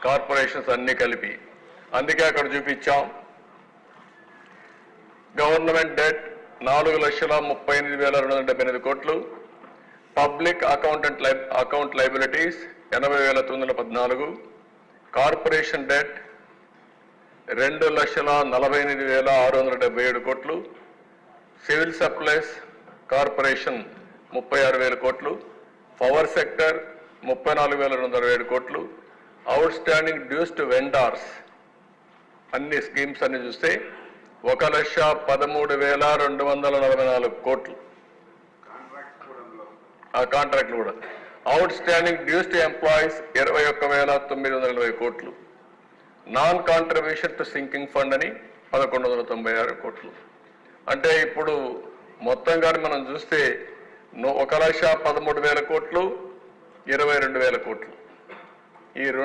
Corporations అన్ని కలిపి. అందుకే అక్కడ చూపించాం. గవర్నమెంట్ డెట్ 4,38,278 కోట్లు, public account liabilities 80,914, corporation debt 2,48,677 కోట్లు, సివిల్ సప్లైస్ కార్పొరేషన్ 36,000 కోట్లు, పవర్ సెక్టర్ 34,267 కోట్లు, outstanding dues to vendors అన్ని స్కీమ్స్ అన్ని చూస్తే 1,13,244 కోట్లు. ఆ కాంట్రాక్ట్లు కూడా. Outstanding dues to employees 21,920 కోట్లు. Non contribution to sinking fund అని 1,196 కోట్లు. అంటే ఇప్పుడు మొత్తంగా మనం చూస్తే 1,13,000 కోట్లు, 22,000 కోట్లు. ఈ రెండు